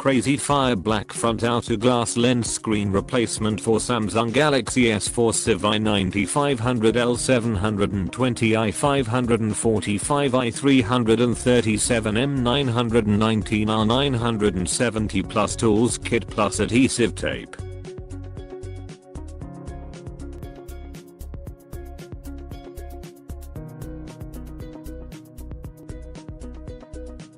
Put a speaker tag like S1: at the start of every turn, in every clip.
S1: CrazyFire black front outer glass lens screen replacement for Samsung Galaxy S4 Civ i9500L 720 i545 i337 M919 R970 plus tools kit plus adhesive tape.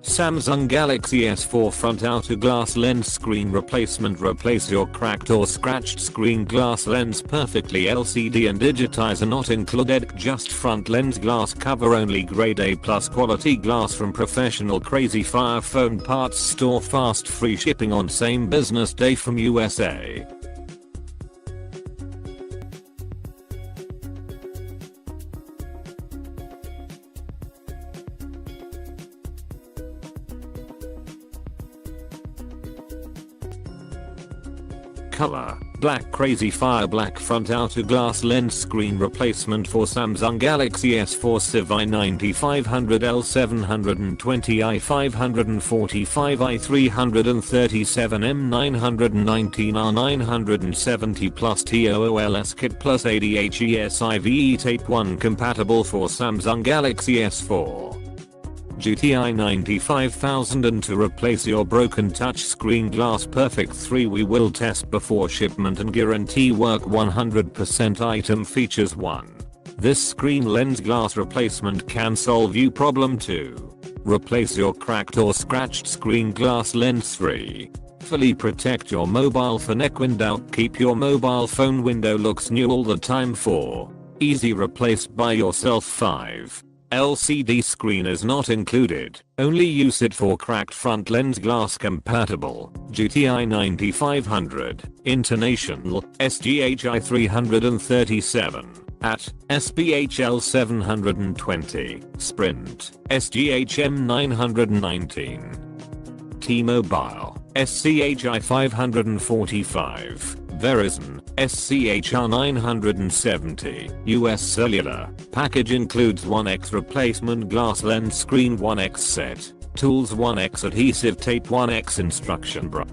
S1: Samsung Galaxy S4 front outer glass lens screen replacement. Replace your cracked or scratched screen glass lens perfectly. LCD and Digitizer not included. Just front lens glass cover only. Grade A plus quality glass from professional CrazyFire phone parts store. Fast free shipping on same business day from USA. Color black. CrazyFire black front outer glass lens screen replacement for Samsung Galaxy S4 Civ i9500L 720 i545 i337 M919 R970 plus TOOLS kit plus ADHESIVE tape 1 compatible for Samsung Galaxy S4. GTI 95000. And to replace your broken touchscreen glass perfect 3 we will test before shipment and guarantee work 100%. Item features 1. This screen lens glass replacement can solve you problem 2. Replace your cracked or scratched screen glass lens 3. Fully protect your mobile phone neck window. Keep your mobile phone window looks new all the time. 4. Easy replace by yourself. 5. LCD screen is not included, only use it for cracked front lens glass compatible. GTI 9500, International, SGHI 337, at, SPHL 720, Sprint, SGHM 919. T-Mobile, SCHI 545, Verizon, SCHR 970, US Cellular. Package includes 1x replacement glass lens screen 1x set, tools 1x adhesive tape 1x instruction book.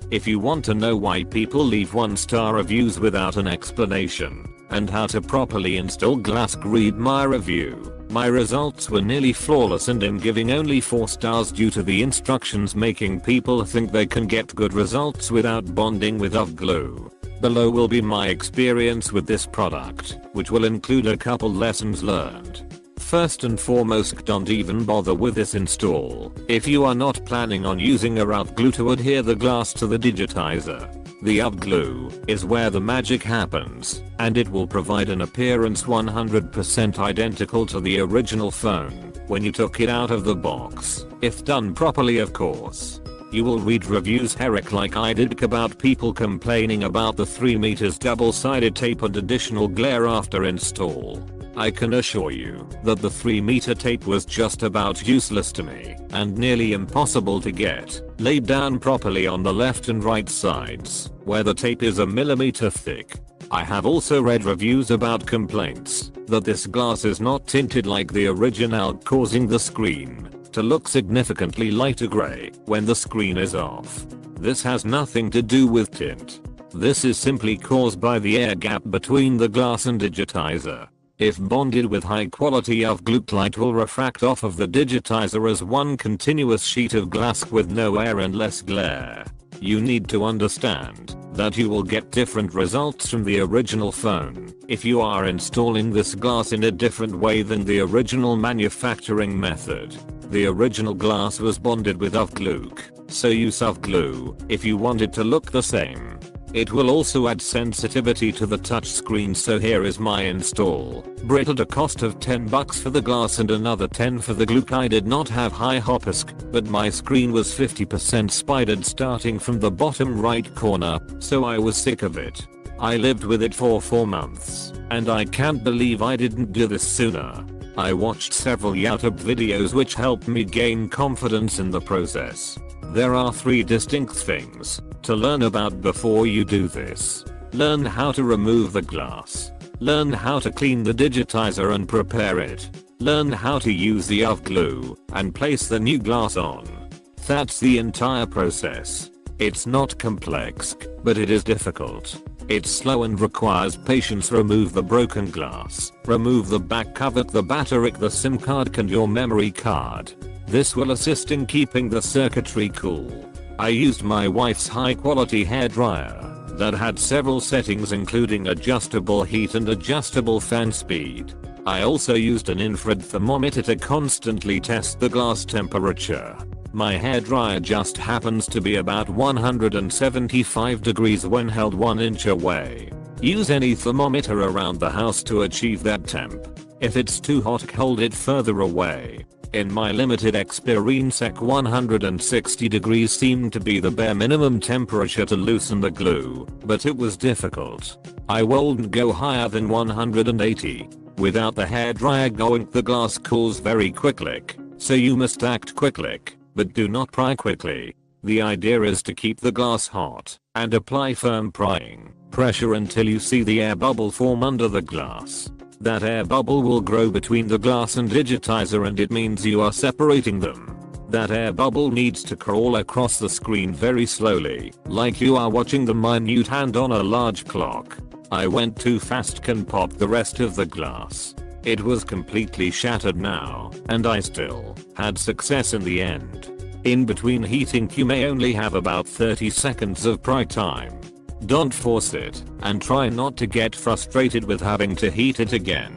S1: If you want to know why people leave 1-star reviews without an explanation, and how to properly install glass, read my review. My results were nearly flawless and in giving only 4 stars due to the instructions making people think they can get good results without bonding with UV glue. Below will be my experience with this product, which will include a couple lessons learned. First and foremost, don't even bother with this install if you are not planning on using a UV glue to adhere the glass to the digitizer. The UV glue is where the magic happens, and it will provide an appearance 100% identical to the original phone when you took it out of the box, if done properly of course. You will read reviews Herrick like I did about people complaining about the 3 meters double-sided tape and additional glare after install. I can assure you that the 3-meter tape was just about useless to me and nearly impossible to get laid down properly on the left and right sides where the tape is a millimeter thick. I have also read reviews about complaints that this glass is not tinted like the original, causing the screen to look significantly lighter gray when the screen is off. This has nothing to do with tint. This is simply caused by the air gap between the glass and digitizer. If bonded with high quality UV glue, light will refract off of the digitizer as one continuous sheet of glass with no air and less glare. You need to understand that you will get different results from the original phone if you are installing this glass in a different way than the original manufacturing method. The original glass was bonded with UV glue, so use UV glue if you want it to look the same. It will also add sensitivity to the touchscreen, so here is my install. Brit at a cost of $10 for the glass and another $10 for the glue. I did not have high hop-esque, but my screen was 50% spidered starting from the bottom right corner, so I was sick of it. I lived with it for 4 months, and I can't believe I didn't do this sooner. I watched several YouTube videos which helped me gain confidence in the process. There are 3 distinct things to learn about before you do this. Learn how to remove the glass. Learn how to clean the digitizer and prepare it. Learn how to use the UV glue and place the new glass on. That's the entire process. It's not complex, but it is difficult. It's slow and requires patience. Remove the broken glass. Remove the back cover, the battery, the SIM card and your memory card. This will assist in keeping the circuitry cool. I used my wife's high quality hairdryer that had several settings including adjustable heat and adjustable fan speed. I also used an infrared thermometer to constantly test the glass temperature. My hairdryer just happens to be about 175 degrees when held 1 inch away. Use any thermometer around the house to achieve that temp. If it's too hot, hold it further away. In my limited experience, 160 degrees seemed to be the bare minimum temperature to loosen the glue, but it was difficult. I wouldn't go higher than 180. Without the hairdryer going, the glass cools very quickly, so you must act quickly, but do not pry quickly. The idea is to keep the glass hot and apply firm prying pressure until you see the air bubble form under the glass. That air bubble will grow between the glass and digitizer, and it means you are separating them. That air bubble needs to crawl across the screen very slowly, like you are watching the minute hand on a large clock. I went too fast and popped the rest of the glass. It was completely shattered now, and I still had success in the end. In between heating, you may only have about 30 seconds of pry time. Don't force it, and try not to get frustrated with having to heat it again.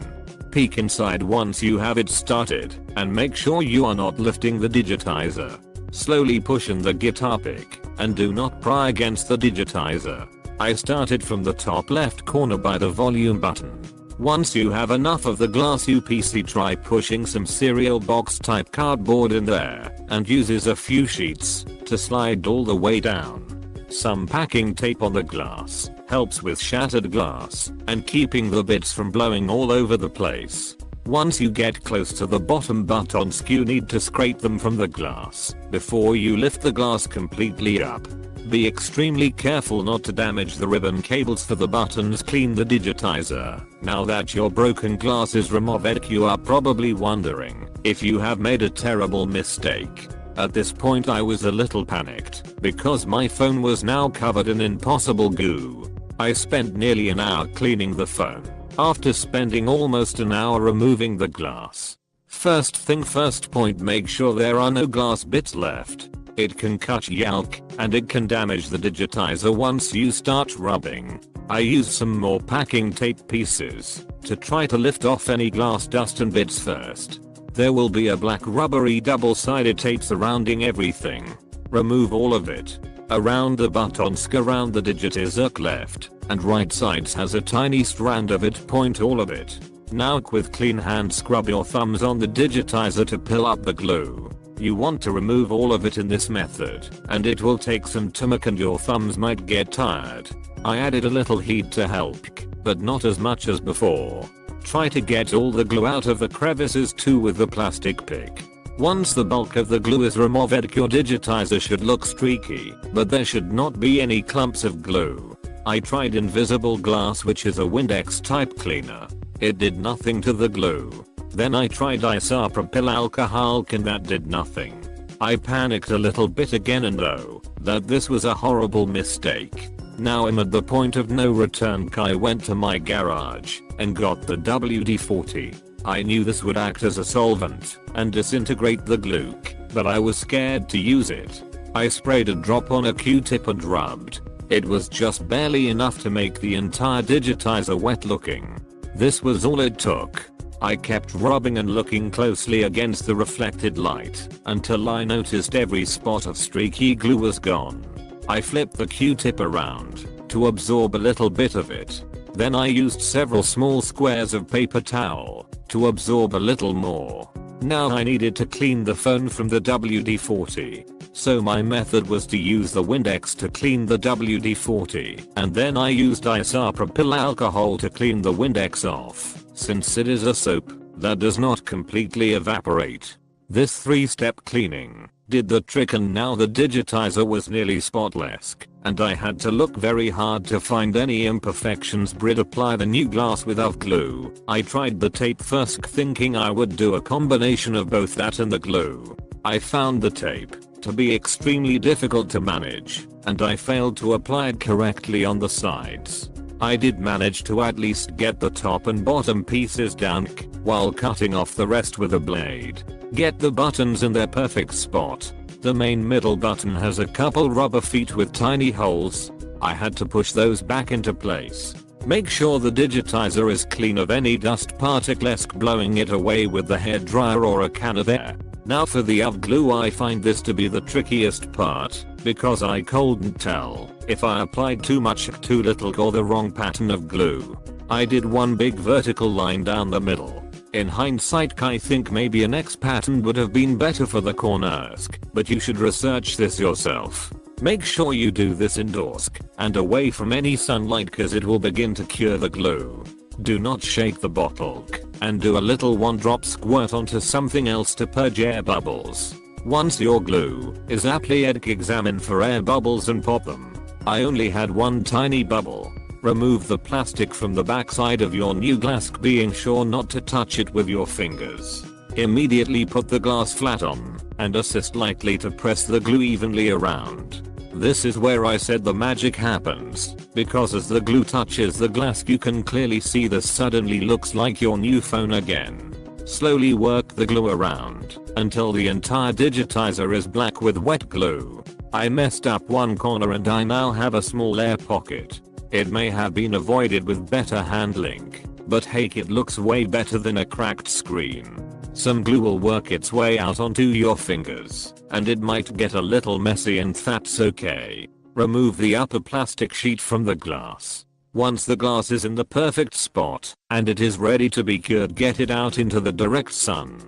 S1: Peek inside once you have it started, and make sure you are not lifting the digitizer. Slowly push in the guitar pick, and do not pry against the digitizer. I started from the top left corner by the volume button. Once you have enough of the glass UPC, try pushing some cereal box type cardboard in there, and uses a few sheets to slide all the way down. Some packing tape on the glass helps with shattered glass and keeping the bits from blowing all over the place. Once you get close to the bottom buttons, you need to scrape them from the glass before you lift the glass completely up. Be extremely careful not to damage the ribbon cables for the buttons. Clean the digitizer. Now that your broken glass is removed, you are probably wondering if you have made a terrible mistake. At this point I was a little panicked because my phone was now covered in impossible goo. I spent nearly an hour cleaning the phone after spending almost an hour removing the glass. First thing first, make sure there are no glass bits left. It can cut yelk and it can damage the digitizer once you start rubbing. I used some more packing tape pieces to try to lift off any glass dust and bits first. There will be a black rubbery double-sided tape surrounding everything. Remove all of it. Around the buttons, around the digitizer, left and right sides has a tiny strand of it. Point all of it. Now with clean hand scrub your thumbs on the digitizer to peel up the glue. You want to remove all of it in this method, and it will take some time and your thumbs might get tired. I added a little heat to help, but not as much as before. Try to get all the glue out of the crevices too with the plastic pick. Once the bulk of the glue is removed, your digitizer should look streaky, but there should not be any clumps of glue. I tried invisible glass, which is a Windex type cleaner. It did nothing to the glue. Then I tried isopropyl alcohol and that did nothing. I panicked a little bit again and know that this was a horrible mistake. Now I'm at the point of no return. I went to my garage and got the WD-40. I knew this would act as a solvent and disintegrate the glue, but I was scared to use it. I sprayed a drop on a Q-tip and rubbed. It was just barely enough to make the entire digitizer wet looking. This was all it took. I kept rubbing and looking closely against the reflected light until I noticed every spot of streaky glue was gone. I flipped the Q-tip around to absorb a little bit of it. Then I used several small squares of paper towel to absorb a little more. Now I needed to clean the phone from the WD-40. So my method was to use the Windex to clean the WD-40, and then I used isopropyl alcohol to clean the Windex off, since it is a soap that does not completely evaporate. This 3-step cleaning did the trick, and now the digitizer was nearly spotless, and I had to look very hard to find any imperfections. Apply the new glass without glue. I tried the tape first, thinking I would do a combination of both that and the glue. I found the tape to be extremely difficult to manage, and I failed to apply it correctly on the sides. I did manage to at least get the top and bottom pieces down while cutting off the rest with a blade. Get the buttons in their perfect spot. The main middle button has a couple rubber feet with tiny holes. I had to push those back into place. Make sure the digitizer is clean of any dust particles, blowing it away with the hairdryer or a can of air. Now for the UV glue, I find this to be the trickiest part, because I couldn't tell if I applied too much, too little, or the wrong pattern of glue. I did one big vertical line down the middle. In hindsight, I think maybe an X pattern would have been better for the corners, but you should research this yourself. Make sure you do this indoors and away from any sunlight, cause it will begin to cure the glue. Do not shake the bottle and do a little 1-drop squirt onto something else to purge air bubbles. Once your glue is applied, examine for air bubbles and pop them. I only had one tiny bubble. Remove the plastic from the backside of your new glass, being sure not to touch it with your fingers. Immediately put the glass flat on and assist lightly to press the glue evenly around. This is where I said the magic happens, because as the glue touches the glass you can clearly see this suddenly looks like your new phone again. Slowly work the glue around until the entire digitizer is black with wet glue. I messed up one corner and I now have a small air pocket. It may have been avoided with better handling, but hey, it looks way better than a cracked screen. Some glue will work its way out onto your fingers, and it might get a little messy, and that's okay. Remove the upper plastic sheet from the glass. Once the glass is in the perfect spot and it is ready to be cured, get it out into the direct sun.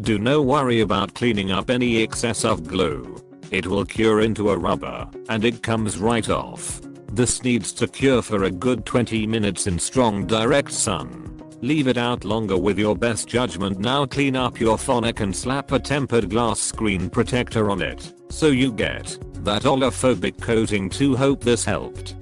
S1: Do not worry about cleaning up any excess of glue. It will cure into a rubber and it comes right off. This needs to cure for a good 20 minutes in strong direct sun. Leave it out longer with your best judgment. Now clean up your phonic and slap a tempered glass screen protector on it so you get that olophobic coating too. Hope this helped.